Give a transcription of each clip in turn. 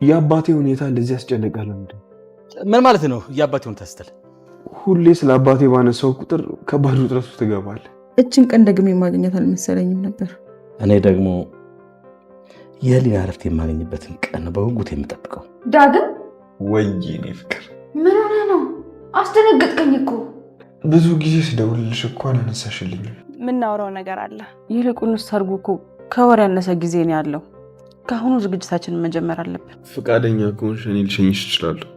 የአባቴ ሁኔታ እንደዚህ ያስጨንቃል እንዴ? ምን ማለት ነው የአባቴ ሁኔታ ስትል? ሁሌ ስለ አባቴ ባነሳው ቁጥር ከባድ ውጥረት ውስጥ ትገባለህ። እችን ቀን ደግሜ ማግኘት አልመሰለኝም ነበር። እኔ ደግሞ የህሊና እረፍት የማገኝበትን ቀን በጉጉት የምጠብቀው። ዳግም ወይኔ እኔ ፍቅር ምን ሆነ ነው? አስደነገጥከኝ እኮ። ብዙ ጊዜ ስደውልልሽ እኮ አላነሳሽልኝም። ምናወራው ነገር አለ። ይልቁንስ ሰርጉ እኮ ከወር ያነሰ ጊዜ ነው ያለው። ከአሁኑ ዝግጅታችንን መጀመር አለብን። ፈቃደኛ ከሆንሽ እኔ ልሸኝሽ እችላለሁ።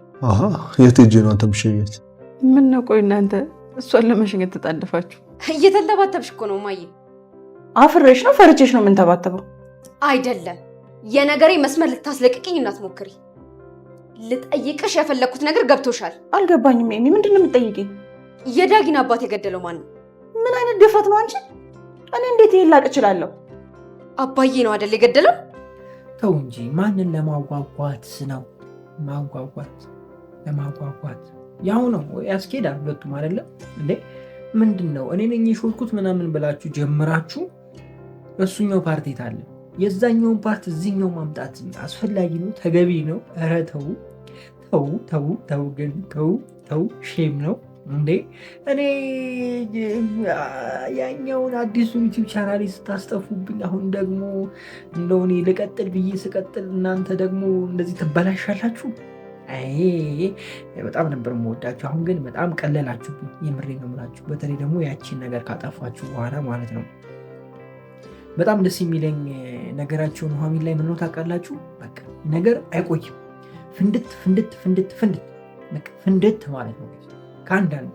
የት ሄጄ ነው አንተ የምትሸኘት? ምን ነው ቆይ እናንተ እሷን ለመሸኘት ተጣደፋችሁ? እየተንተባተብሽ እኮ ነው ማየ። አፍሬሽ ነው ፈርቼሽ ነው የምንተባተበው? አይደለም የነገሬ መስመር ልታስለቅቅኝ እናትሞክሪ። ልጠይቅሽ የፈለግኩት ነገር ገብቶሻል? አልገባኝም። ኤሚ ምንድን ነው የምትጠይቂኝ? የዳጊን አባት የገደለው ማን ነው? ምን አይነት ድፍረት ነው አንቺ? እኔ እንዴት ይሄን ላቅ እችላለሁ? አባዬ ነው አይደል የገደለው? ተው እንጂ ማንን ለማጓጓት ነው? ማጓጓት ለማጓጓት ያው ነው ያስኬዳል። ሁለቱም አይደለም እንዴ? ምንድን ነው እኔ ነኝ የሾልኩት ምናምን ብላችሁ ጀምራችሁ እሱኛው ፓርቲ ታለ የዛኛውን ፓርት እዚህኛው ማምጣት አስፈላጊ ነው? ተገቢ ነው? ኧረ ተው ተው ተው ተው፣ ግን ተው ተው፣ ሼም ነው እንዴ? እኔ ያኛውን አዲሱን ዩቲዩብ ቻናል ስታስጠፉብኝ፣ አሁን ደግሞ እንደው እኔ ልቀጥል ብዬ ስቀጥል እናንተ ደግሞ እንደዚህ ትበላሻላችሁ። አይ በጣም ነበር የምወዳችሁ፣ አሁን ግን በጣም ቀለላችሁብኝ። የምሬን ነው የምላችሁ። በተለይ ደግሞ ያቺን ነገር ካጠፋችሁ በኋላ ማለት ነው። በጣም ደስ የሚለኝ ነገራቸውን ኑሐሚን ላይ ምን ነው ታውቃላችሁ? በቃ ነገር አይቆይም። ፍንድት ፍንድት ፍንድት ፍንድት ፍንድት ማለት ነው። ከአንዳንድ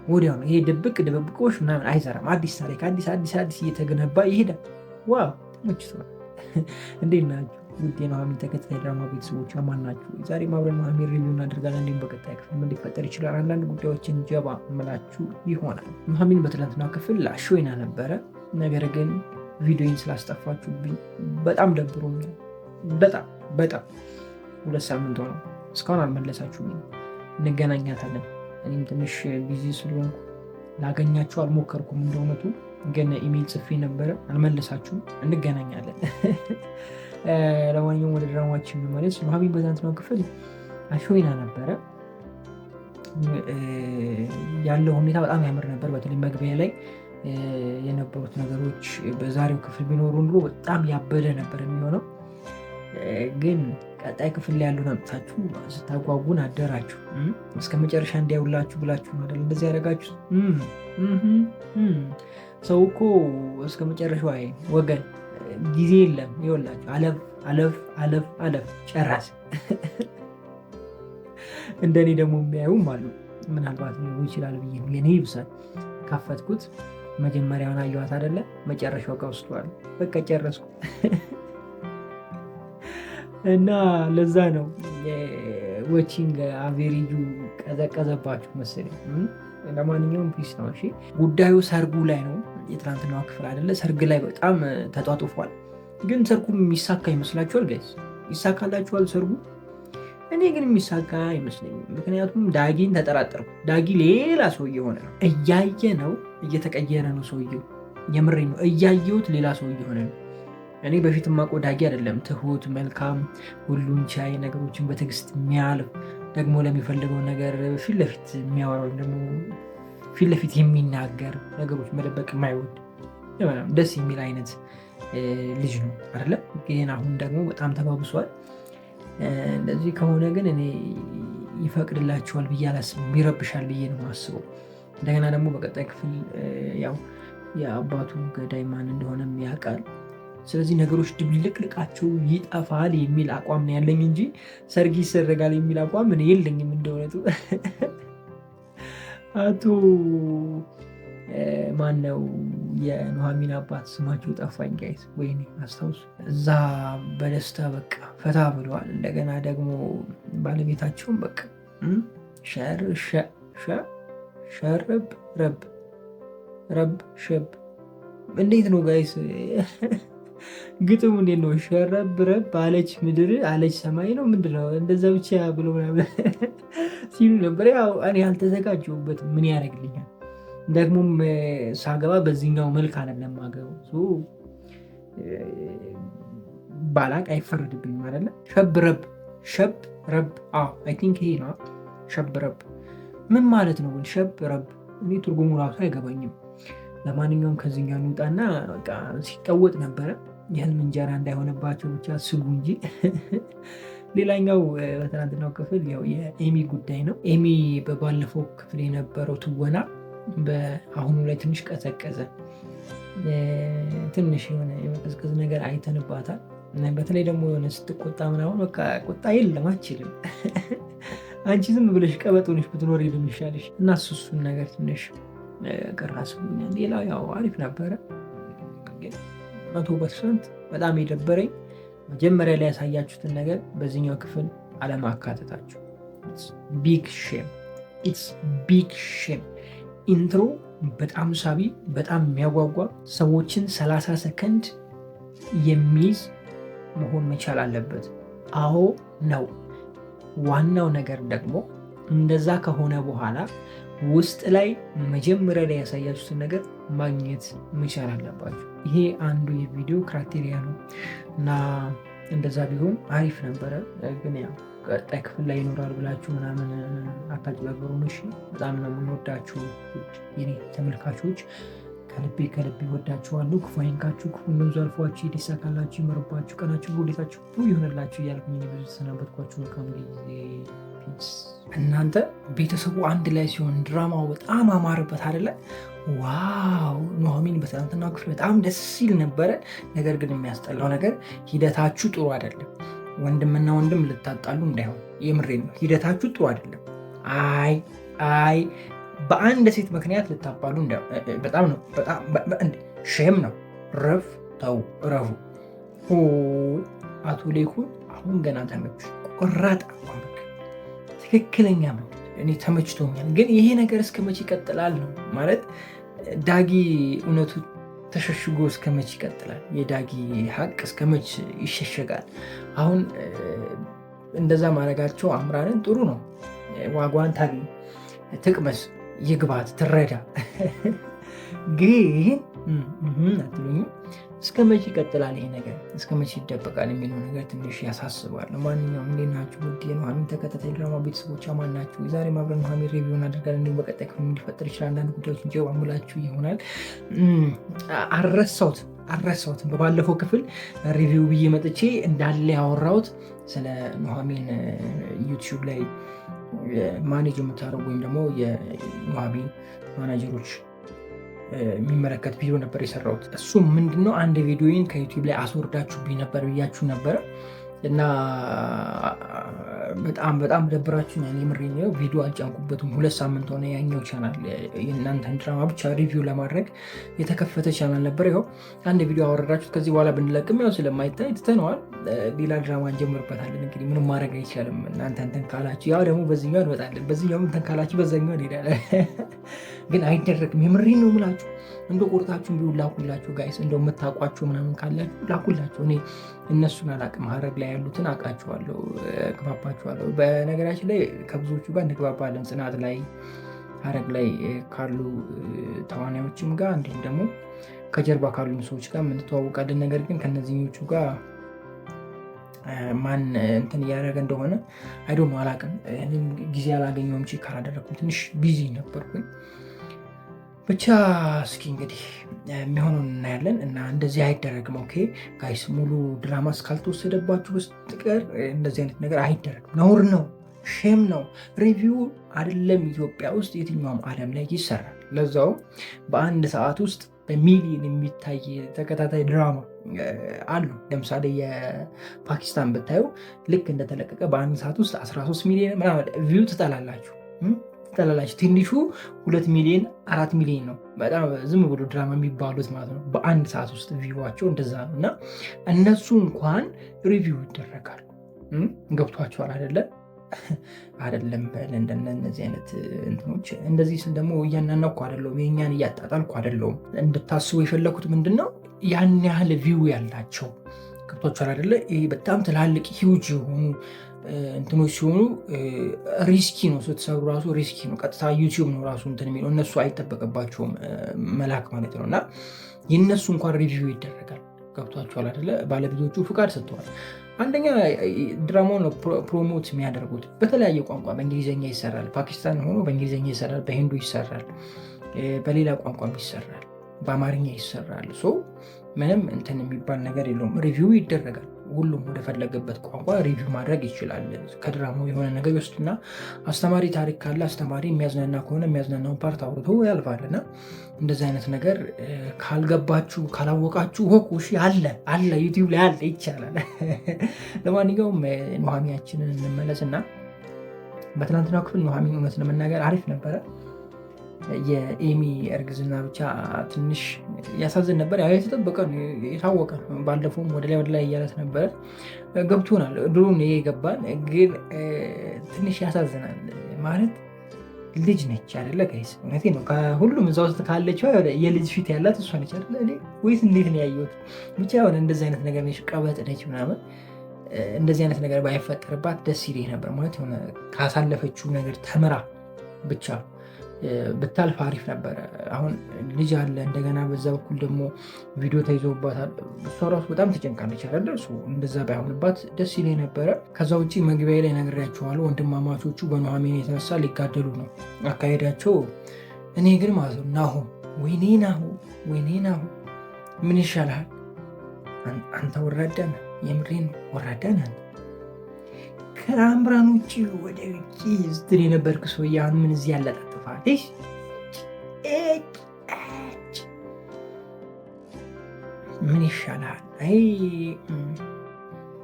ወዲያው ነው። ይሄ ድብቅ ድብብቆሽ ምናምን አይሰራም። አዲስ ታሪክ አዲስ አዲስ አዲስ እየተገነባ ይሄዳል። ዋው ተመችቶናል። እንዴት ናችሁ ውድ የኑሐሚን ተከታታይ ድራማ ቤተሰቦች? አማን ናችሁ? ዛሬ አብረን ኑሐሚን ሪቪው እናደርጋለን። እንዲሁም በቀጣይ ክፍል ምን ሊፈጠር ይችላል አንዳንድ ጉዳዮችን ጀባ እምላችሁ ይሆናል። ኑሐሚን በትናንትናው ክፍል አሾይና ነበረ። ነገር ግን ቪዲዮን ስላስጠፋችሁብኝ በጣም ደብሮኛል። በጣም በጣም 2 ሳምንት ሆነው እስካሁን አልመለሳችሁም። እንገናኛታለን። እኔም ትንሽ ቢዚ ስለሆንኩ ላገኛችሁ አልሞከርኩም። እንደእውነቱ ግን ኢሜል ጽፌ ነበረ፣ አልመለሳችሁም። እንገናኛለን። ለማንኛውም ወደ ድራማችን እንመለስ። ኑሐሚን በትናንትናው ክፍል አሾይና ነበረ። ያለው ሁኔታ በጣም ያምር ነበር። በተለይ መግቢያ ላይ የነበሩት ነገሮች በዛሬው ክፍል ቢኖሩ ኑሮ በጣም ያበደ ነበር የሚሆነው። ግን ቀጣይ ክፍል ላይ ያሉን አምጥታችሁ ስታጓጉን አደራችሁ። እስከ መጨረሻ እንዲያውላችሁ ብላችሁ ነው አይደል እንደዚህ ያደረጋችሁ? ሰው እኮ እስከ መጨረሻው አይ ወገን ጊዜ የለም። ይኸውላችሁ አለፍ አለፍ አለፍ አለፍ ጨረስ። እንደኔ ደግሞ የሚያዩም አሉ። ምናልባት ሊሆን ይችላል ብዬ ነው። የኔ ይብሳል። ካፈትኩት መጀመሪያውን አየኋት አይደለ? መጨረሻው ጋር ወስዷል። በቃ ጨረስኩ። እና ለዛ ነው ዎቺንግ አቬሬጁ ቀዘቀዘባችሁ መሰለኝ። ለማንኛውም ፒስ ነው። እሺ ጉዳዩ ሰርጉ ላይ ነው። የትናንትናው ክፍል አይደለ? ሰርግ ላይ በጣም ተጧጡፏል። ግን ሰርጉ የሚሳካ ይመስላችኋል ጋይስ? ይሳካላችኋል ሰርጉ? እኔ ግን የሚሳካ አይመስለኝም። ምክንያቱም ዳጊን ተጠራጠርኩ። ዳጊ ሌላ ሰው እየሆነ ነው። እያየ ነው፣ እየተቀየረ ነው ሰውየው። የምሬ ነው። እያየሁት ሌላ ሰው እየሆነ ነው። እኔ በፊት የማውቀው ዳጊ አይደለም። ትሁት፣ መልካም፣ ሁሉን ቻይ፣ ነገሮችን በትዕግስት የሚያልፍ ደግሞ ለሚፈልገው ነገር ፊት ለፊት የሚያወራ ወይም ደግሞ ፊት ለፊት የሚናገር ነገሮች መደበቅ የማይወድ ደስ የሚል አይነት ልጅ ነው አይደለ? ግን አሁን ደግሞ በጣም ተባብሷል። እንደዚህ ከሆነ ግን እኔ ይፈቅድላቸዋል ብዬ አላስብም። ይረብሻል ብዬ ነው የማስበው። እንደገና ደግሞ በቀጣይ ክፍል ያው የአባቱ ገዳይ ማን እንደሆነ ያውቃል። ስለዚህ ነገሮች ድብልቅልቃቸው ይጠፋል የሚል አቋም ነው ያለኝ እንጂ ሰርግ ይሰረጋል የሚል አቋም እኔ የለኝም። እንደሆነቱ አቶ ማነው የኑሐሚን አባት ስማቸው ጠፋኝ ጋይስ፣ ወይኔ አስታውሱ። እዛ በደስታ በቃ ፈታ ብለዋል። እንደገና ደግሞ ባለቤታቸውን በቃ ሸርብ ረብ ረብ ሸብ እንዴት ነው ጋይስ? ግጥሙ እንዴት ነው? ሸረብ ረብ አለች ምድር አለች ሰማይ ነው ምንድነው? እንደዛ ብቻ ብሎ ሲሉ ነበር። ያው እኔ አልተዘጋጀሁበትም። ምን ያደርግልኛል? ደግሞም ሳገባ በዚህኛው መልክ አይደለም ማገባው። ባላቅ አይፈረድብኝም አይደለ? ሸብረብ ሸብ ረብ አይ ቲንክ ይሄ ነው። ሸብ ረብ ምን ማለት ነው? ሸብ ረብ እኔ ትርጉሙ ራሱ አይገባኝም። ለማንኛውም ከዚህኛው እንውጣና በቃ ሲቀወጥ ነበረ የህልም እንጀራ እንዳይሆንባቸው ብቻ ስጉ እንጂ። ሌላኛው በትናንትናው ክፍል ያው የኤሚ ጉዳይ ነው። ኤሚ በባለፈው ክፍል የነበረው ትወና በአሁኑ ላይ ትንሽ ቀዘቀዘ። ትንሽ የሆነ የመቀዝቀዝ ነገር አይተንባታል። በተለይ ደግሞ የሆነ ስትቆጣ ምናምን በቃ ቁጣ የለም አችልም። አንቺ ዝም ብለሽ ቀበጥ ሆነሽ ብትኖር የሚሻልሽ እና እሱን ነገር ትንሽ ቀራስብኛል። ሌላው ያው አሪፍ ነበረ፣ ግን 100% በጣም የደበረኝ መጀመሪያ ላይ ያሳያችሁትን ነገር በዚህኛው ክፍል አለማካተታችሁ። ቢግ ሼም። ኢንትሮ በጣም ሳቢ፣ በጣም የሚያጓጓ ሰዎችን 30 ሰከንድ የሚይዝ መሆን መቻል አለበት። አዎ ነው። ዋናው ነገር ደግሞ እንደዛ ከሆነ በኋላ ውስጥ ላይ መጀመሪያ ላይ ያሳያችሁትን ነገር ማግኘት መቻል አለባችሁ። ይሄ አንዱ የቪዲዮ ክራይቴሪያ ነው እና እንደዛ ቢሆን አሪፍ ነበረ። ግን ያው ቀጣይ ክፍል ላይ ይኖራል ብላችሁ ምናምን አታጭበርብሩ። እሺ፣ በጣም ነው የምንወዳችሁ የኔ ተመልካቾች። ከልቤ ወዳችኋለሁ። ክፉ አይንካችሁ፣ ክፉ መንዙ አልፏችሁ፣ ይሳካላችሁ፣ ይመርባችሁ፣ ቀናችሁ ሁሌታችሁ ይሆንላችሁ እያልኩኝ ብዙ ተሰናበትኳችሁ። መልካም ጊዜ። እናንተ ቤተሰቡ አንድ ላይ ሲሆን ድራማው በጣም አማረበት አይደለ? ዋው! ኑሐሚን በትናንትናው ክፍል በጣም ደስ ሲል ነበረ። ነገር ግን የሚያስጠላው ነገር ሂደታችሁ ጥሩ አይደለም። ወንድምና ወንድም ልታጣሉ እንዳይሆን፣ የምሬን ነው። ሂደታችሁ ጥሩ አይደለም። አይ በአንድ ሴት ምክንያት ልታባሉ በጣም ነው። ሼም ነው። ተው ረፉ። አቶ ሌኩን አሁን ገና ተመቹ። ቆራጥ አቋም፣ ትክክለኛ መንገድ። እኔ ተመችቶኛል። ግን ይሄ ነገር እስከ መቼ ይቀጥላል ነው ማለት። ዳጊ እውነቱ ተሸሽጎ እስከ መቼ ይቀጥላል? የዳጊ ሀቅ እስከ መቼ ይሸሸጋል? አሁን እንደዛ ማድረጋቸው አምራንን ጥሩ ነው። ዋጓን ታገኝ፣ ትቅመስ፣ ይግባት፣ ትረዳ። ግን አትሉኝ እስከ መቼ ይቀጥላል ይሄ ነገር? እስከ መቼ ይደበቃል የሚለው ነገር ትንሽ ያሳስባል። ለማንኛውም እንዴት ናችሁ? ውድ የኑሐሚን ተከታታይ ድራማ ቤተሰቦች አማን ናችሁ? የዛሬ ማብረን ኑሐሚን ሪቪው እናደርጋለን። እንዲሁም በቀጣይ ክፍል እንዲፈጠር ይችላል አንዳንድ ጉዳዮች እንጂ ማሙላችሁ ይሆናል። አልረሳሁትም። በባለፈው ክፍል ሪቪው ብዬ መጥቼ እንዳለ ያወራሁት ስለ ኑሐሚን ዩቲዩብ ላይ ማኔጅ የምታደርጉ ወይም ደግሞ የኑሐሚን ማናጀሮች የሚመለከት ቪዲዮ ነበር የሰራሁት። እሱ ምንድነው አንድ ቪዲዮን ከዩቲዩብ ላይ አስወርዳችሁብኝ ነበር ብያችሁ ነበረ እና በጣም ደብራችሁ የምሬን ነው። ቪዲዮ አልጫንኩበትም። 2 ሳምንት ሆነ። ያኛው ቻናል የእናንተን ድራማ ብቻ ሪቪው ለማድረግ የተከፈተ ቻናል ነበር። ይኸው አንድ ቪዲዮ አወረዳችሁት። ከዚህ በኋላ ብንለቅም ያው ስለማይታይ ትተነዋል። ሌላ ድራማ እንጀምርበታለን። እንግዲህ ምንም ማድረግ አይቻልም። እናንተ እንትን ካላችሁ ያው ደግሞ በዚህኛው እንመጣለን፣ በዚህኛው እንትን ካላችሁ በዛኛው እንሄዳለን። ግን አይደረግም። የምሬን ነው የምላችሁ። እንደ ቆርጣችሁ ቢሆን ላኩላችሁ ጋይስ። እንደው የምታውቋቸው ምናምን ካላችሁ ላኩላችሁ። እኔ እነሱን አላቅም። ሀረግ ላይ ያሉትን አውቃቸዋለሁ፣ ግባባቸዋለሁ። በነገራችን ላይ ከብዙዎቹ ጋር እንግባባለን። ጽናት ላይ፣ ሀረግ ላይ ካሉ ተዋናዮችም ጋር እንዲሁም ደግሞ ከጀርባ ካሉ ሰዎች ጋር የምንተዋወቃለን። ነገር ግን ከነዚህኞቹ ጋር ማን እንትን እያደረገ እንደሆነ አይዶን አላቅም። ጊዜ አላገኘውም። ቼክ አላደረኩም። ትንሽ ቢዚ ነበርኩኝ። ብቻ እስኪ እንግዲህ የሚሆነውን እናያለን። እና እንደዚህ አይደረግም። ኦኬ ጋይስ፣ ሙሉ ድራማ እስካልተወሰደባችሁ በስተቀር እንደዚህ አይነት ነገር አይደረግም። ነውር ነው፣ ሼም ነው። ሪቪው አይደለም ኢትዮጵያ ውስጥ የትኛውም ዓለም ላይ ይሰራል። ለዛው በአንድ ሰዓት ውስጥ በሚሊዮን የሚታይ ተከታታይ ድራማ አሉ። ለምሳሌ የፓኪስታን ብታዩ ልክ እንደተለቀቀ በአንድ ሰዓት ውስጥ 13 ሚሊዮን ምናምን ቪው ትጠላላችሁ። ትንሹ 2 ሚሊዮን 4 ሚሊዮን ነው። በጣም ዝም ብሎ ድራማ የሚባሉት ማለት ነው። በአንድ ሰዓት ውስጥ ቪዋቸው እንደዛ ነው። እና እነሱ እንኳን ሪቪው ይደረጋሉ። ገብቷቸዋል አይደለም? እንደነዚህ አይነት እንትኖች እንደዚህ ስል ደግሞ እያናናኩ አይደለሁም፣ የእኛን እያጣጣልኩ አይደለሁም። እንድታስቡ የፈለኩት ምንድን ነው ያን ያህል ቪው ያላቸው ገብቷቸዋል አይደለ? ይሄ በጣም ትላልቅ ሂውጅ የሆኑ እንትኖች ሲሆኑ ሪስኪ ነው። ስትሰሩ ራሱ ሪስኪ ነው። ቀጥታ ዩቲዩብ ነው ራሱ እንትን የሚለው፣ እነሱ አይጠበቅባቸውም መላክ ማለት ነው። እና የእነሱ እንኳን ሪቪው ይደረጋል። ገብቷቸዋል አይደለ? ባለቤቶቹ ፍቃድ ሰጥተዋል። አንደኛ ድራማውን ነው ፕሮሞት የሚያደርጉት። በተለያየ ቋንቋ በእንግሊዝኛ ይሰራል፣ ፓኪስታን ሆኖ በእንግሊዝኛ ይሰራል፣ በሂንዱ ይሰራል፣ በሌላ ቋንቋም ይሰራል፣ በአማርኛ ይሰራል። ምንም እንትን የሚባል ነገር የለውም። ሪቪው ይደረጋል። ሁሉም ወደፈለገበት ቋንቋ ሪቪው ማድረግ ይችላል። ከድራማው የሆነ ነገር ይወስድና አስተማሪ ታሪክ ካለ አስተማሪ፣ የሚያዝናና ከሆነ የሚያዝናናውን ፓርት አውርቶ ያልፋል። እና እንደዚህ አይነት ነገር ካልገባችሁ ካላወቃችሁ ወቁ። እሺ አለ ዩቲዩብ ላይ አለ፣ ይቻላል። ለማንኛውም ኑሃሚናችንን እንመለስና በትናንትናው ክፍል ኑሃሚን እውነት ለመናገር አሪፍ ነበረ። የኤሚ እርግዝና ብቻ ትንሽ ያሳዝን ነበር። ያው የተጠበቀ የታወቀ ባለፈውም ወደ ላይ እያለት ነበረ። ገብቶናል፣ ድሮን የገባን ግን ትንሽ ያሳዝናል። ማለት ልጅ ነች አይደለ ጋይስ? እውነቴን ነው። ከሁሉም እዛ ውስጥ ካለችው የልጅ ፊት ያላት እሷ ነች አይደለ? ወይስ እንዴት ነው ያየሁት? ብቻ ሆነ እንደዚህ አይነት ነገር ነች፣ ቀበጥ ነች ምናምን። እንደዚህ አይነት ነገር ባይፈጠርባት ደስ ይለኝ ነበር። ማለት ሆነ ካሳለፈችው ነገር ተምራ ብቻ ብታልፍ አሪፍ ነበረ። አሁን ልጅ አለ እንደገና፣ በዛ በኩል ደግሞ ቪዲዮ ተይዞባታል። እሷ ራሱ በጣም ተጨንቃለች አይደለ? እንደዛ ባይሆንባት ደስ ይለኝ ነበረ። ከዛ ውጭ መግቢያ ላይ ነግሬያቸዋለሁ፣ ወንድማማቾቹ በኑሃሚን የተነሳ ሊጋደሉ ነው አካሄዳቸው። እኔ ግን ማለት ነው ወይኔ ናሁ ምን ይሻልሃል አንተ? ወራዳ ነህ፣ የምሬን ወራዳ ነህ። ከአምራን ውጭ ወደ ውጭ ስትል የነበርክ ሰውዬ አሁን ምን እዚህ ያለጣጥፋለሽ? ምን ይሻልሃል? አይ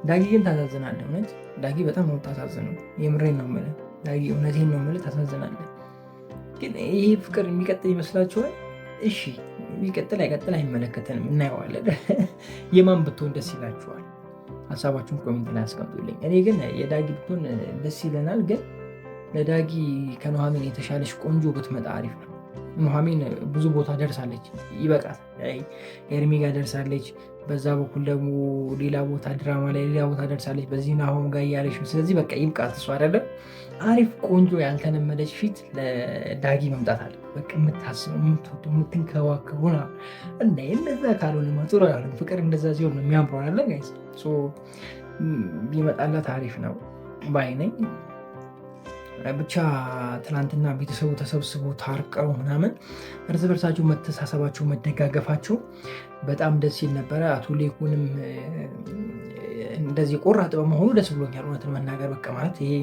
ዳጊ ግን ታሳዝናለህ። እውነት ዳጊ በጣም ነው ታሳዝነው። የምሬን ነው የምልህ ዳጊ፣ እውነቴን ነው የምልህ ታሳዝናለህ። ግን ይሄ ፍቅር የሚቀጥል ይመስላችኋል? እሺ የሚቀጥል አይቀጥል አይመለከተንም፣ እናየዋለን። የማን ብትሆን ደስ ይላችኋል? ሀሳባችሁን ኮሜንት ላይ አስቀምጡልኝ። እኔ ግን የዳጊ ብትሆን ደስ ይለናል። ግን ለዳጊ ከኑሃሚን የተሻለች ቆንጆ ብትመጣ አሪፍ ነው። ኑሃሚን ብዙ ቦታ ደርሳለች፣ ይበቃል። ኤርሚ ጋር ደርሳለች፣ በዛ በኩል ደግሞ ሌላ ቦታ ድራማ ላይ ሌላ ቦታ ደርሳለች፣ በዚህ ናሆም ጋር እያለች። ስለዚህ በቃ ይብቃት። እሱ አይደለም አሪፍ ቆንጆ ያልተለመደች ፊት ለዳጊ መምጣት አለ። በቃ የምታስበው የምትወደው የምትንከባከብ ሆና እና እንደዛ ካልሆነ ጥሩ አይሆንም። ፍቅር እንደዛ ሲሆን ነው የሚያምረው አለ ጋይስ። ቢመጣላት አሪፍ ነው ባይ ነኝ። ብቻ ትናንትና ቤተሰቡ ተሰብስቦ ታርቀው ምናምን እርስ በርሳቸው መተሳሰባቸው መደጋገፋቸው በጣም ደስ ይል ነበረ። አቶ ሌኩንም እንደዚህ ቆራጥ በመሆኑ ደስ ብሎኛል። እውነትን መናገር በቃ ማለት ይሄ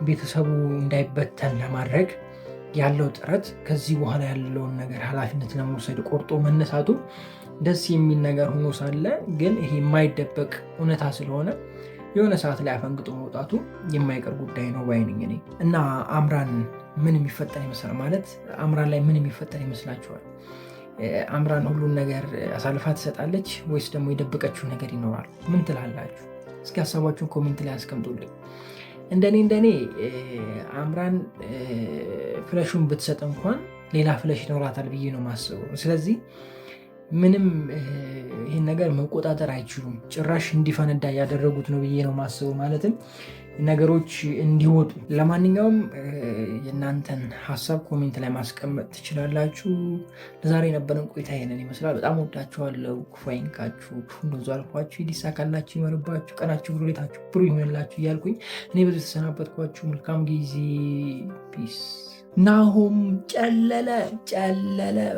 ቤተሰቡ እንዳይበተን ለማድረግ ያለው ጥረት፣ ከዚህ በኋላ ያለውን ነገር ኃላፊነት ለመውሰድ ቆርጦ መነሳቱ ደስ የሚል ነገር ሆኖ ሳለ ግን ይሄ የማይደበቅ እውነታ ስለሆነ የሆነ ሰዓት ላይ አፈንግጦ መውጣቱ የማይቀር ጉዳይ ነው ባይነኝ እኔ። እና አምራን ምን የሚፈጠር ይመስላል? ማለት አምራን ላይ ምን የሚፈጠር ይመስላችኋል? አምራን ሁሉን ነገር አሳልፋ ትሰጣለች ወይስ ደግሞ የደበቀችው ነገር ይኖራል? ምን ትላላችሁ? እስኪ ሀሳባችሁን ኮሜንት ላይ አስቀምጡልኝ። እንደኔ አምራን ፍለሹን ብትሰጥ እንኳን ሌላ ፍለሽ ይኖራታል ብዬ ነው ማስበው። ስለዚህ ምንም ይህን ነገር መቆጣጠር አይችሉም። ጭራሽ እንዲፈነዳ ያደረጉት ነው ብዬ ነው ማስበው። ማለትም ነገሮች እንዲወጡ። ለማንኛውም የእናንተን ሀሳብ ኮሜንት ላይ ማስቀመጥ ትችላላችሁ። ለዛሬ የነበረን ቆይታ ይሄንን ይመስላል። በጣም ወዳችኋለሁ። ክፉ አይንካችሁ፣ ክፉ እንደዙ አልፏችሁ፣ ይዲሳካላችሁ፣ ይመርባችሁ፣ ቀናችሁ ብሩ፣ ቤታችሁ ብሩ ይሆንላችሁ እያልኩኝ እኔ በዚህ ተሰናበትኳችሁ። መልካም ጊዜ። ፒስ። ናሆም ጨለለ፣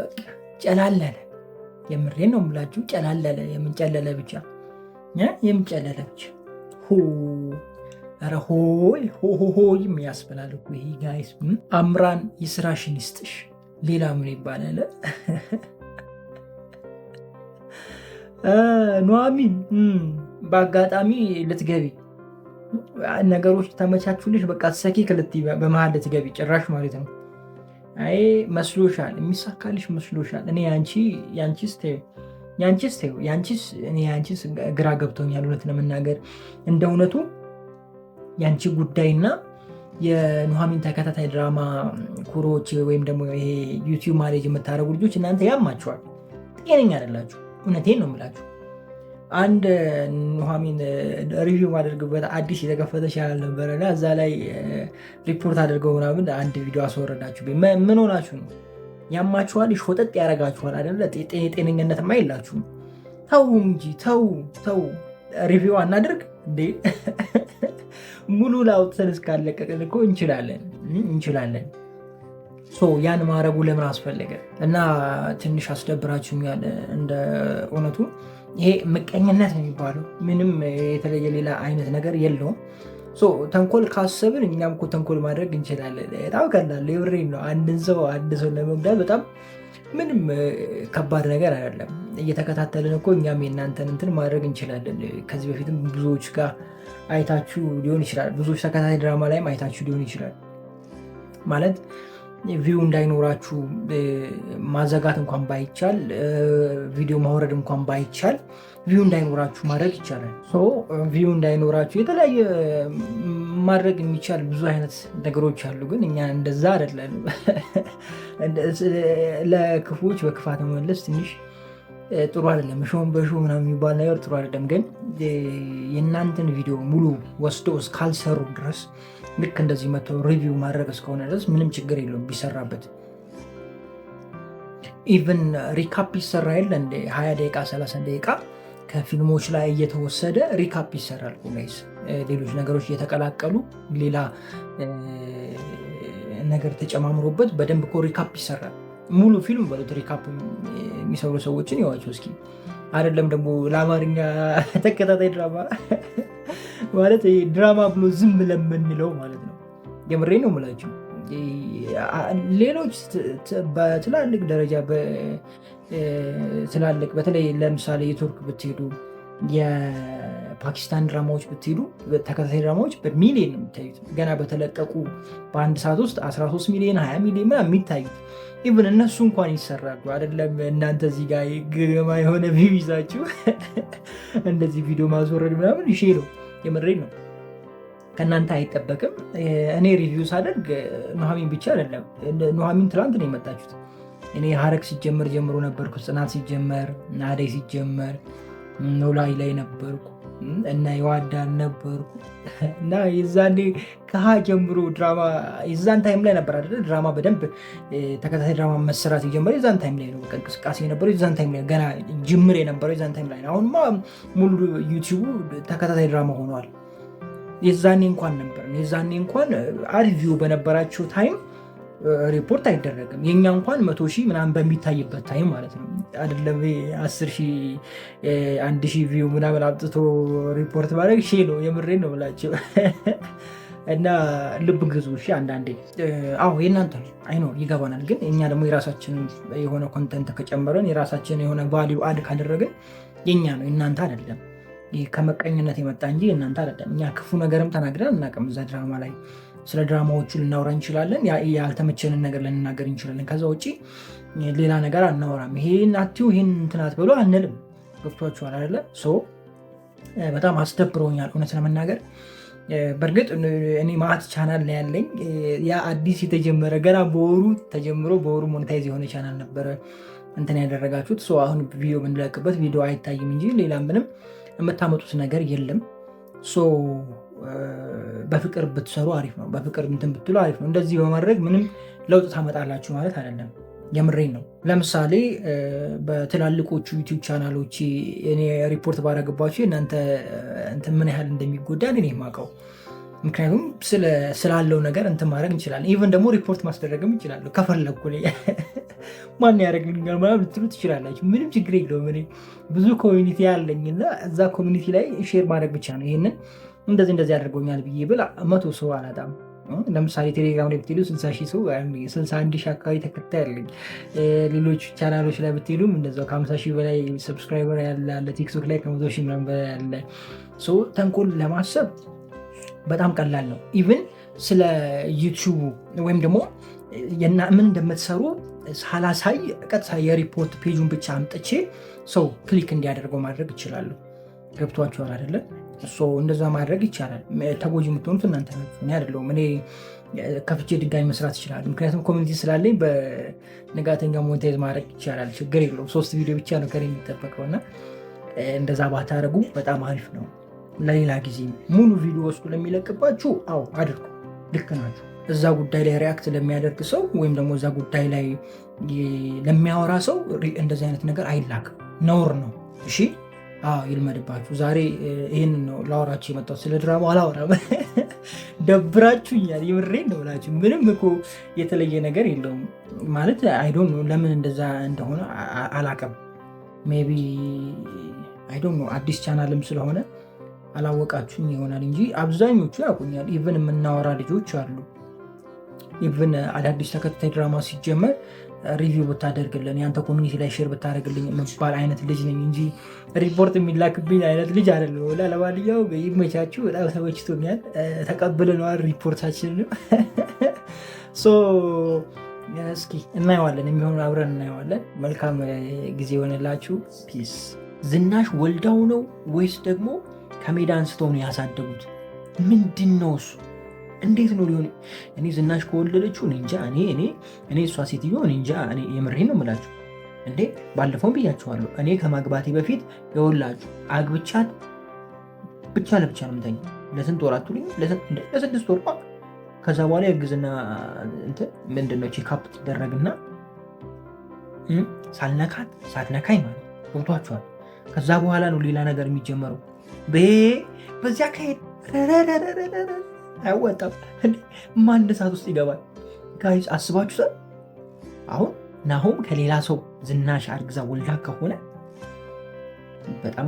በቃ ጨላለለ። የምሬን ነው የምላችሁ፣ ጨላለለ። የምንጨለለ ብቻ የምንጨለለ ብቻ ኧረ ሆይ የሚያስበላል እኮ ይሄ ጋይስ። አምራን የስራሽን ይስጥሽ። ሌላ ምን ይባላል? ኑሃሚን በአጋጣሚ ልትገቢ ነገሮች ተመቻቹልሽ፣ በቃ ሰኪ ክልት በመሀል ልትገቢ ጭራሽ ማለት ነው። አይ መስሎሻል፣ የሚሳካልሽ መስሎሻል። እኔ ያንቺስ ግራ ገብቶኛል እውነት ለመናገር እንደ እውነቱ ያንቺ ጉዳይና የኑሃሚን ተከታታይ ድራማ ኩሮች ወይም ደግሞ ይሄ ዩቲዩብ ማኔጅ የምታደርጉ ልጆች እናንተ ያማችኋል፣ ጤነኛ አይደላችሁ። እውነቴን ነው የምላችሁ። አንድ ኑሃሚን ሪቪው ማደርግበት አዲስ የተከፈተ ቻናል ነበረ እና እዛ ላይ ሪፖርት አድርገው ምናምን አንድ ቪዲዮ አስወረዳችሁ። ምን ሆናችሁ ነው? ያማችኋል፣ ሾጠጥ ያደርጋችኋል አይደለ? ጤነኝነትማ የላችሁም። ተው እንጂ ተው። ሪቪው አናድርግ እንዴ? ሙሉ ላውጥተን እስካለቀቅን እኮ እንችላለን። ያን ማድረጉ ለምን አስፈለገ? እና ትንሽ አስደብራችሁኛል። እንደ እውነቱ ይሄ ምቀኝነት ነው የሚባለው። ምንም የተለየ ሌላ አይነት ነገር የለውም። ተንኮል ካሰብን እኛም እኮ ተንኮል ማድረግ እንችላለን። በጣም ቀላል የብሬን ነው። አንድ ሰው ለመጉዳት በጣም ምንም ከባድ ነገር አይደለም። እየተከታተልን እኮ እኛም የእናንተን እንትን ማድረግ እንችላለን። ከዚህ በፊትም ብዙዎች ጋር አይታችሁ ሊሆን ይችላል። ብዙዎች ተከታታይ ድራማ ላይም አይታችሁ ሊሆን ይችላል። ማለት ቪው እንዳይኖራችሁ ማዘጋት እንኳን ባይቻል፣ ቪዲዮ ማውረድ እንኳን ባይቻል ቪው እንዳይኖራችሁ ማድረግ ይቻላል። ቪው እንዳይኖራችሁ የተለያየ ማድረግ የሚቻል ብዙ አይነት ነገሮች አሉ። ግን እኛ እንደዛ አይደለም። ለክፉዎች በክፋት መመለስ ትንሽ ጥሩ አይደለም። ሾን በሾ ምናምን የሚባል ነገር ጥሩ አይደለም። ግን የእናንተን ቪዲዮ ሙሉ ወስዶ እስካልሰሩ ድረስ ልክ እንደዚህ መጥተው ሪቪው ማድረግ እስከሆነ ድረስ ምንም ችግር የለውም ቢሰራበት። ኢቨን ሪካፕ ይሰራ የለ እንደ 20 ደቂቃ 30 ደቂቃ ከፊልሞች ላይ እየተወሰደ ሪካፕ ይሰራል። ጋይስ ሌሎች ነገሮች እየተቀላቀሉ ሌላ ነገር ተጨማምሮበት በደንብ እኮ ሪካፕ ይሰራል። ሙሉ ፊልም በሉት ሪካፕ የሚሰሩ ሰዎችን ይዋቸው እስኪ። አይደለም ደግሞ ለአማርኛ ተከታታይ ድራማ ማለት ድራማ ብሎ ዝም ለምንለው ማለት ነው። የምሬ ነው የምላችሁ። ሌሎች በትላልቅ ደረጃ ትላልቅ በተለይ ለምሳሌ የቱርክ ብትሄዱ፣ የፓኪስታን ድራማዎች ብትሄዱ ተከታታይ ድራማዎች በሚሊዮን ነው የሚታዩት። ገና በተለቀቁ በአንድ ሰዓት ውስጥ 13 ሚሊዮን 20 ሚሊዮን ምናምን የሚታዩት። ኢቭን እነሱ እንኳን ይሰራሉ። አይደለም እናንተ እዚህ ጋር ግማ የሆነ ቪው ይዛችሁ እንደዚህ ቪዲዮ ማስወረድ ምናምን ይሼ ነው። የምሬ ነው። ከእናንተ አይጠበቅም። እኔ ሪቪው ሳደርግ ኑሐሚን ብቻ አይደለም። ኑሐሚን ትላንት ነው የመጣችሁት። እኔ ሀረግ ሲጀመር ጀምሮ ነበርኩ። ጽናት ሲጀመር፣ አደይ ሲጀመር ኖላዊ ላይ ነበርኩ እና የዋዳን ነበርኩ እና የዛኔ ከሀ ጀምሮ ድራማ የዛን ታይም ላይ ነበር አይደለ? ድራማ በደንብ ተከታታይ ድራማ መሰራት የጀመረ የዛን ታይም ላይ ነው። በቃ እንቅስቃሴ የነበረው የዛን ታይም ላይ፣ ገና ጅምር የነበረው የዛን ታይም ላይ ነው። አሁንማ ሙሉ ዩቲዩቡ ተከታታይ ድራማ ሆኗል። የዛኔ እንኳን ነበር። የዛኔ እንኳን አሪፍ ቪው በነበራቸው ታይም ሪፖርት አይደረግም። የኛ እንኳን 100,000 ምናምን በሚታይበት ታይም ማለት ነው። አይደለም 10,000 1,000 ቪው ምናምን አምጥቶ ሪፖርት ማድረግ ነው። የምሬን ነው ብላቸው እና ልብ ግዙ አንዳንዴ። አዎ የእናንተ አይ ነው ይገባናል። ግን እኛ ደግሞ የራሳችን የሆነ ኮንተንት ከጨመረን የራሳችን የሆነ ቫሊዩ አድ ካደረግን የኛ ነው የእናንተ አይደለም። ከመቀኝነት የመጣ እንጂ የእናንተ አይደለም። እኛ ክፉ ነገርም ተናግረን እናውቅም። እዛ ድራማ ላይ ስለ ድራማዎቹ ልናወራ እንችላለን። ያልተመቸንን ነገር ልንናገር እንችላለን። ከዛ ውጭ ሌላ ነገር አናወራም። ይሄን አትዩ ይሄን እንትናት ብሎ አንልም። ገብቷችኋል አይደለ? በጣም አስደብሮኛል እውነት ለመናገር። በእርግጥ እኔ ማት ቻናል ነው ያለኝ። ያ አዲስ የተጀመረ ገና በወሩ ተጀምሮ በወሩ ሞኔታይዝ የሆነ ቻናል ነበረ እንትን ያደረጋችሁት። አሁን ቪዲዮ የምንለቅበት ቪዲዮ አይታይም እንጂ ሌላ ምንም የምታመጡት ነገር የለም። በፍቅር ብትሰሩ አሪፍ ነው። በፍቅር እንትን ብትሉ አሪፍ ነው። እንደዚህ በማድረግ ምንም ለውጥ ታመጣላችሁ ማለት አይደለም። የምሬን ነው። ለምሳሌ በትላልቆቹ ዩቲዩብ ቻናሎች እኔ ሪፖርት ባረግባችሁ እናንተ እንትን ምን ያህል እንደሚጎዳ እኔ የማውቀው። ምክንያቱም ስላለው ነገር እንትን ማድረግ እንችላለን። ኢቨን ደግሞ ሪፖርት ማስደረግም እንችላለሁ ከፈለግኩ። ማን ያደረግልኛል ምናምን ልትሉ ትችላላችሁ። ምንም ችግር የለውም። እኔ ብዙ ኮሚኒቲ ያለኝና እዛ ኮሚኒቲ ላይ ሼር ማድረግ ብቻ ነው። ይህንን እንደዚህ አድርጎኛል ብዬ ብል 100 ሰው አላጣም። ለምሳሌ ቴሌግራም ላይ ብትሄዱ 60,000 ሰው 61,000 አካባቢ ተከታይ ያለኝ። ሌሎች ቻናሎች ላይ ብትሄዱም እንደዛው ከ50,000 በላይ ሰብስክራይበር ያለ፣ ቲክቶክ ላይ ከ100,000 ምናምን በላይ ያለ። ተንኮል ለማሰብ በጣም ቀላል ነው። ኢቭን ስለ ዩቲዩቡ ወይም ደግሞ ምን እንደምትሰሩ ሳላሳይ ቀጥታ የሪፖርት ፔጁን ብቻ አምጥቼ ሰው ክሊክ እንዲያደርገው ማድረግ ይችላሉ። ገብቷችኋል አይደለ? እንደዛ ማድረግ ይቻላል። ተጎጂ የምትሆኑት እናንተ ናችሁ፣ እኔ አይደለሁም። እኔ ከፍቼ ድጋሚ መስራት ይችላል። ምክንያቱም ኮሚኒቲ ስላለኝ በንጋተኛ ሞኔታይዝ ማድረግ ይቻላል። ችግር የለውም። 3 ቪዲዮ ብቻ ነው ከእኔ የሚጠበቀውና እንደዛ ባታደርጉ በጣም አሪፍ ነው። ለሌላ ጊዜ ሙሉ ቪዲዮ ወስዱ ለሚለቅባችሁ አዎ አድርጉ። ልክ ናችሁ። እዛ ጉዳይ ላይ ሪያክት ለሚያደርግ ሰው ወይም ደግሞ እዛ ጉዳይ ላይ ለሚያወራ ሰው እንደዚህ አይነት ነገር አይላክም። ነውር ነው። እሺ ይልመድባችሁ። ዛሬ ይህንን ነው ላወራችሁ የመጣሁት። ስለ ድራማ አላወራም። ደብራችሁኛል። የምሬን ነው ብላችሁ ምንም እኮ የተለየ ነገር የለውም ማለት አይዶን ነው። ለምን እንደዛ እንደሆነ አላውቅም። ሜይ ቢ አይዶን ነው አዲስ ቻናልም ስለሆነ አላወቃችሁኝ ይሆናል እንጂ አብዛኞቹ ያውቁኛል። ኢቨን የምናወራ ልጆች አሉ። ኢቨን አዳዲስ ተከታታይ ድራማ ሲጀመር ሪቪው ብታደርግልን ያንተ ኮሚኒቲ ላይ ሼር ብታደርግልኝ የምባል አይነት ልጅ ነኝ እንጂ ሪፖርት የሚላክብኝ አይነት ልጅ አይደለም። ለማንኛው ይመቻችሁ። በጣም ተመችቶኛል። ተቀብለነዋል ሪፖርታችንን። እስኪ እናየዋለን፣ የሚሆኑ አብረን እናየዋለን። መልካም ጊዜ የሆነላችሁ። ፒስ። ዝናሽ ወልዳው ነው ወይስ ደግሞ ከሜዳ አንስተው ነው ያሳደጉት? ምንድን ነው እሱ? እንዴት ነው ሊሆን? እኔ ዝናሽ ከወለደችው እንጃ። እኔ እሷ ሴትዮ እንጃ። እኔ የምሬን ነው የምላችሁ እንዴ። ባለፈው ብያችኋለሁ። እኔ ከማግባቴ በፊት የወላችሁ አግብቻት ብቻ ለብቻ ነው የምተኛው። ለስንት ወር አትሉኝ? ለ6 ወር። ከዛ በኋላ የእርግዝና ምንድነው ቼክአፕ ትደረግና ሳትነካኝ ማለት ገብቷችኋል። ከዛ በኋላ ነው ሌላ ነገር የሚጀመረው። በዚያ ከሄድ አይወጣም። ማን ሰዓት ውስጥ ይገባል? ጋይስ አስባችሁታል? አሁን ናሆም ከሌላ ሰው ዝናሽ አርግዛ ወልዳ ከሆነ በጣም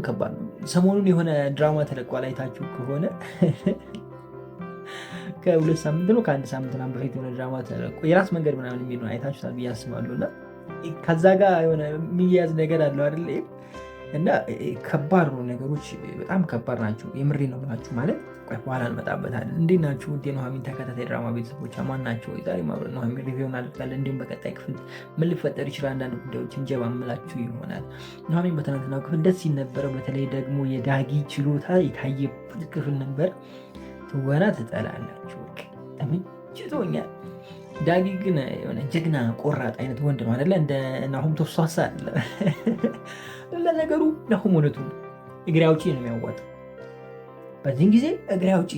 ከባድ ነው። ሰሞኑን የሆነ ድራማ ተለቋል። አይታችሁ ከሆነ ከ2 ሳምንት ነው ከ1 ሳምንት ምናምን በፊት የሆነ ድራማ ተለቆ የራስ መንገድ ምናምን የሚል ነው። አይታችሁታል ብዬ አስባለሁ። እና ከዛ ጋር የሆነ የሚያዝ ነገር አለው አይደል? እና ከባድ ነው። ነገሮች በጣም ከባድ ናቸው። የምሬ ነው ብላችሁ ማለት በኋላ እንመጣበታለን። እንዴት ናችሁ ውድ የኑሐሚን ተከታታይ ድራማ ቤተሰቦች? ማን ናቸው? ዛሬ ማብረን ኑሐሚን ሪቪው እናደርጋለን። እንዲሁም በቀጣይ ክፍል ምን ሊፈጠር ይችላል አንዳንድ ጉዳዮችን ጀባ ምላችሁ ይሆናል። ኑሐሚን በትናንትናው ክፍል ደስ ሲል ነበረ። በተለይ ደግሞ የዳጊ ችሎታ የታየበት ክፍል ነበር። ትወና ትጠላላችሁ። ተመችቶኛል። ዳጊ ግን የሆነ ጀግና ቆራጥ አይነት ወንድ ነው አይደለ? እንደ ናሆም ተሷሳ አይደለም። ለነገሩ ናሆም እውነቱ እግሬ አውጪ ነው የሚያዋጣው። በዚህን ጊዜ እግሬ አውጪ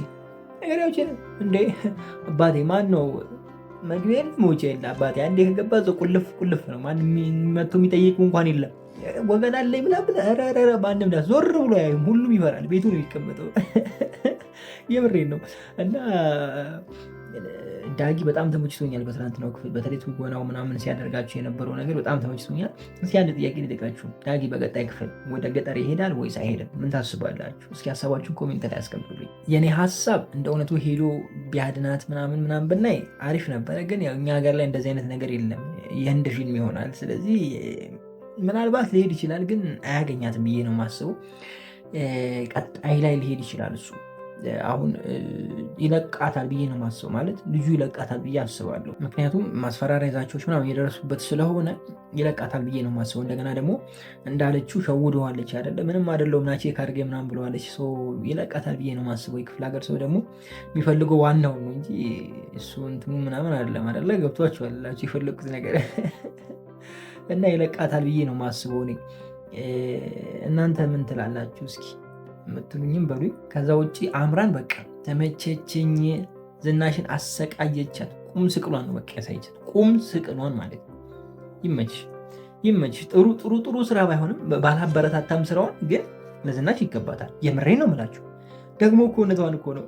ነው እንዴ አባቴ። ማን ነው መግቢያ መውጫ የለ አባቴ። አንዴ ከገባ ቁልፍ ነው። ማን መጥቶ የሚጠይቁ እንኳን የለም። ወገን አለኝ ብላ ማንም ዞር ብሎ ያዩም። ሁሉም ይፈራል። ቤቱ ነው የሚቀመጠው። የምሬን ነው። እና ዳጊ በጣም ተመችቶኛል በትናንትናው ክፍል። በተለይ ትወናው ምናምን ሲያደርጋቸው የነበረው ነገር በጣም ተመችቶኛል። እስኪ አንድ ጥያቄ ልጠይቃችሁ። ዳጊ በቀጣይ ክፍል ወደ ገጠር ይሄዳል ወይስ አይሄድም? ምን ታስባላችሁ? እስኪ ሀሳባችሁን ኮሜንት ላይ ያስቀምጡልኝ። የኔ ሀሳብ እንደ እውነቱ ሄዶ ቢያድናት ምናምን ብናይ አሪፍ ነበረ። ግን ያው እኛ ሀገር ላይ እንደዚህ አይነት ነገር የለም። የህንድ ፊልም ይሆናል። ስለዚህ ምናልባት ሊሄድ ይችላል፣ ግን አያገኛትም ብዬ ነው የማስበው። ቀጣይ ላይ ሊሄድ ይችላል እሱ። አሁን ይለቃታል ብዬ ነው የማስበው። ማለት ልጁ ይለቃታል ብዬ አስባለሁ። ምክንያቱም ማስፈራሪያ ዛቻዎች ምናምን የደረሱበት ስለሆነ ይለቃታል ብዬ ነው የማስበው። እንደገና ደግሞ እንዳለችው ሸውደዋለች አይደለ? ምንም አይደለሁም ና ቼክ አድርጌ ምናምን ብለዋለች። ይለቃታል ብዬ ነው የማስበው። የክፍለ ሀገር ሰው ደግሞ የሚፈልገው ዋናው ነው እንጂ እሱ እንትኑ ምናምን አይደለም አይደለ? ገብቷችኋል ላችሁ የፈለጉት ነገር እና ይለቃታል ብዬ ነው የማስበው እኔ። እናንተ ምን ትላላችሁ? እስኪ የምትሉኝም በሉኝ። ከዛ ውጭ አምራን በቃ ተመቸችኝ። ዝናሽን አሰቃየቻት። ቁም ስቅሏን ነው በቃ ያሳየቻት። ቁም ስቅሏን ማለት ነው። ይመችሽ። ጥሩ ስራ ባይሆንም ባላበረታታም ስራዋን ግን ለዝናሽ ይገባታል። የምሬ ነው የምላችሁ። ደግሞ እኮ እውነቷን እኮ ነው።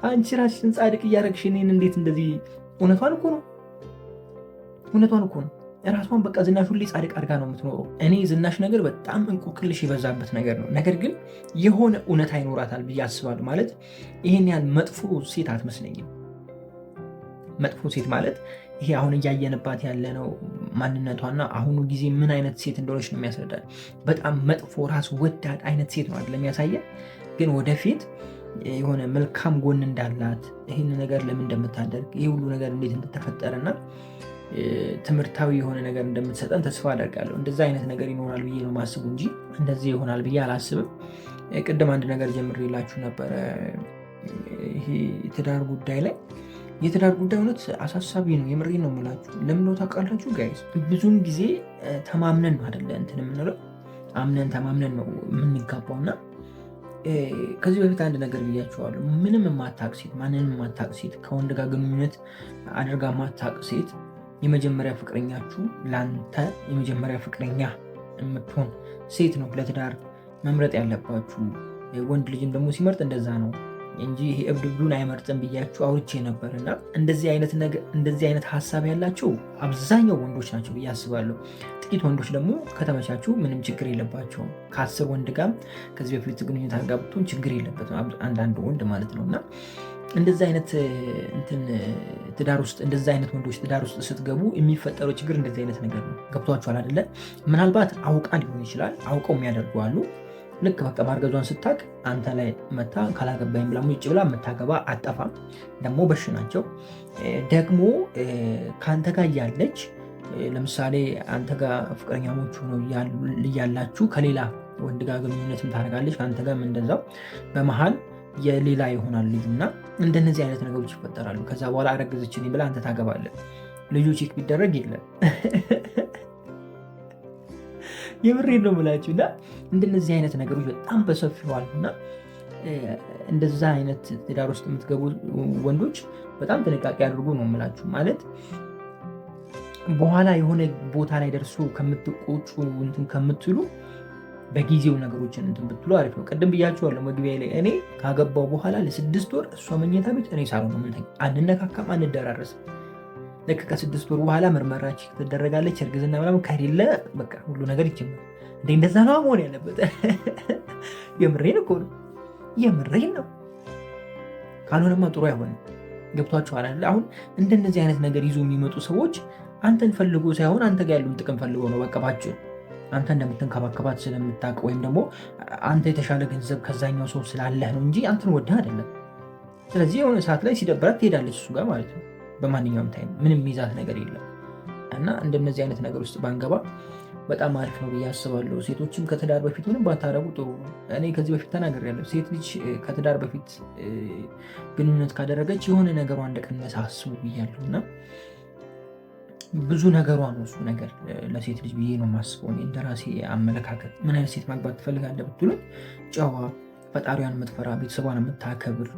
አንቺ ራስሽን ጻድቅ እያረግሽ እኔን እንዴት እንደዚህ? እውነቷን እኮ ነው። ራሷን በቃ ዝናሽ ሁሌ ጻድቅ አድርጋ ነው የምትኖረው። እኔ ዝናሽ ነገር በጣም እንቆቅልሽ የበዛበት ነገር ነው። ነገር ግን የሆነ እውነታ ይኖራታል ብዬ አስባለሁ። ማለት ይሄን ያህል መጥፎ ሴት አትመስለኝም። መጥፎ ሴት ማለት ይሄ አሁን እያየንባት ያለነው ማንነቷና አሁኑ ጊዜ ምን አይነት ሴት እንደሆነች ነው የሚያስረዳል። በጣም መጥፎ ራስ ወዳድ አይነት ሴት ነው አይደለም የሚያሳየን። ግን ወደፊት የሆነ መልካም ጎን እንዳላት ይህን ነገር ለምን እንደምታደርግ ይህ ሁሉ ነገር እንዴት እንደተፈጠረና ትምህርታዊ የሆነ ነገር እንደምትሰጠን ተስፋ አደርጋለሁ። እንደዛ አይነት ነገር ይኖራል ብዬ ነው ማስቡ እንጂ እንደዚህ ይሆናል ብዬ አላስብም። ቅድም አንድ ነገር ጀምሬላችሁ ነበረ። ይሄ የትዳር ጉዳይ ላይ የትዳር ጉዳይ እውነት አሳሳቢ ነው። የምሬ ነው የምላችሁ። ለምን ነው ታውቃላችሁ ጋይስ? ብዙውን ጊዜ ተማምነን ነው አይደለ እንትን የምንለው፣ አምነን ተማምነን ነው የምንጋባው። እና ከዚህ በፊት አንድ ነገር ብያችኋለሁ። ምንም የማታውቅ ሴት፣ ማንንም የማታውቅ ሴት፣ ከወንድ ጋር ግንኙነት አድርጋ የማታውቅ ሴት የመጀመሪያ ፍቅረኛችሁ ለአንተ የመጀመሪያ ፍቅረኛ የምትሆን ሴት ነው ለትዳር መምረጥ ያለባችሁ። ወንድ ልጅም ደግሞ ሲመርጥ እንደዛ ነው እንጂ ይሄ እብድብዱን አይመርጥም ብያችሁ አውርቼ ነበር። እና እንደዚህ አይነት ሀሳብ ያላቸው አብዛኛው ወንዶች ናቸው ብዬ አስባለሁ። ጥቂት ወንዶች ደግሞ ከተመቻችሁ ምንም ችግር የለባቸውም። ከ10 ወንድ ጋር ከዚህ በፊት ግንኙነት አድርጋ ብትሆን ችግር የለበትም አንዳንድ ወንድ ማለት ነው። እና እንደዚህ አይነት እንደዚህ አይነት ወንዶች ትዳር ውስጥ ስትገቡ የሚፈጠረው ችግር እንደዚህ አይነት ነገር ነው። ገብቷችኋል አይደለ? ምናልባት አውቃ ሊሆን ይችላል። አውቀው የሚያደርጉ አሉ። ልክ በቃ ማርገዟን ስታቅ አንተ ላይ መታ ካላገባኝ ብላ ውጭ ብላ የምታገባ አጠፋም። ደግሞ በሽ ናቸው። ደግሞ ከአንተ ጋር እያለች ለምሳሌ አንተ ጋር ፍቅረኛሞች ሆነው እያላችሁ ከሌላ ወንድ ጋር ግንኙነትም ታደርጋለች፣ ከአንተ ጋር እንደዛው በመሀል የሌላ ይሆናል ልጁ እና እንደነዚህ አይነት ነገሮች ይፈጠራሉ። ከዛ በኋላ አረገዘችን ብላ አንተ ታገባለህ። ልጁ ቼክ ቢደረግ የለም። የምሬን ነው የምላችሁ። እና እንደነዚህ አይነት ነገሮች በጣም በሰፊው አሉና እንደዛ አይነት ትዳር ውስጥ የምትገቡ ወንዶች በጣም ጥንቃቄ አድርጉ ነው የምላችሁ። ማለት በኋላ የሆነ ቦታ ላይ ደርሶ ከምትቆጩ እንትን ከምትሉ በጊዜው ነገሮችን እንትን ብትሉ አሪፍ ነው። ቅድም ብያችኋለሁ መግቢያ ላይ እኔ ካገባው በኋላ ለ6 ወር እሷ መኝታ ቤት እኔ ሳሎን ነው የምንተኛው። አንነካካም፣ አንደራረስም። ልክ ከ6 ወር በኋላ ምርመራች ትደረጋለች። እርግዝና ምናምን ከሌለ በቃ ሁሉ ነገር ይጀምራል። እንደዛ ነው መሆን ያለበት። የምሬን እኮ ነው፣ የምሬን ነው። ካልሆነማ ጥሩ አይሆንም። ገብቷችኋል አይደል? አሁን እንደነዚህ አይነት ነገር ይዞ የሚመጡ ሰዎች አንተን ፈልጎ ሳይሆን አንተ ጋር ያሉን ጥቅም ፈልጎ ነው። በቃ ባጭሩ አንተ እንደምትንከባከባት ስለምታውቅ ወይም ደግሞ አንተ የተሻለ ገንዘብ ከዛኛው ሰው ስላለህ ነው እንጂ አንተን ወደህ አይደለም። ስለዚህ የሆነ ሰዓት ላይ ሲደብራት ትሄዳለች እሱ ጋር ማለት ነው። በማንኛውም ታይም ምንም ሚዛት ነገር የለም። እና እንደነዚህ አይነት ነገር ውስጥ ባንገባ በጣም አሪፍ ነው ብዬ አስባለሁ። ሴቶችም ከትዳር በፊት ምንም ባታረጉ ጥሩ ነው። እኔ ከዚህ በፊት ተናግሬያለሁ። ሴት ልጅ ከትዳር በፊት ግንኙነት ካደረገች የሆነ ነገሯ እንደቀነሰ አስቡ ብያለሁ። እና ብዙ ነገሯ ነው እሱ ነገር ለሴት ልጅ ብዬ ነው የማስበው። እንደራሴ አመለካከት ምን አይነት ሴት ማግባት ትፈልጋለህ ብትሉኝ፣ ጨዋ፣ ፈጣሪዋን የምትፈራ፣ ቤተሰቧን የምታከብር፣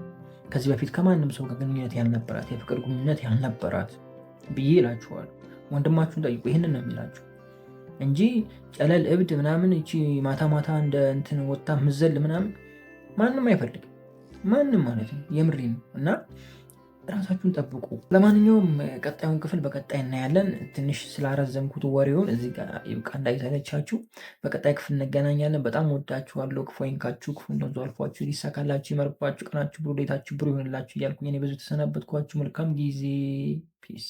ከዚህ በፊት ከማንም ሰው ጋር ግንኙነት ያልነበራት፣ የፍቅር ግንኙነት ያልነበራት ብዬ እላችኋለሁ። ወንድማችሁን ጠይቁ፣ ይህንን ነው የሚላችሁ እንጂ ጨለል እብድ ምናምን እቺ ማታ ማታ እንደ እንትን ወጣ ምዘል ምናምን ማንም አይፈልግም። ማንም ማለት ነው። የምሬ ነው። እና ራሳችሁን ጠብቁ። ለማንኛውም ቀጣዩን ክፍል በቀጣይ እናያለን። ትንሽ ስላረዘምኩት ወሬውን እዚህ ጋር ይብቃ እንዳይሰለቻችሁ። በቀጣይ ክፍል እንገናኛለን። በጣም ወዳችኋለሁ። ክፉ አይንካችሁ፣ ክፉ እንደዙ አልፏችሁ፣ ይሳካላችሁ፣ ይመርባችሁ፣ ቀናችሁ ብሩህ፣ ሌታችሁ ብሩህ ይሆንላችሁ እያልኩኝ እኔ ብዙ ተሰናበትኳችሁ። መልካም ጊዜ። ፒስ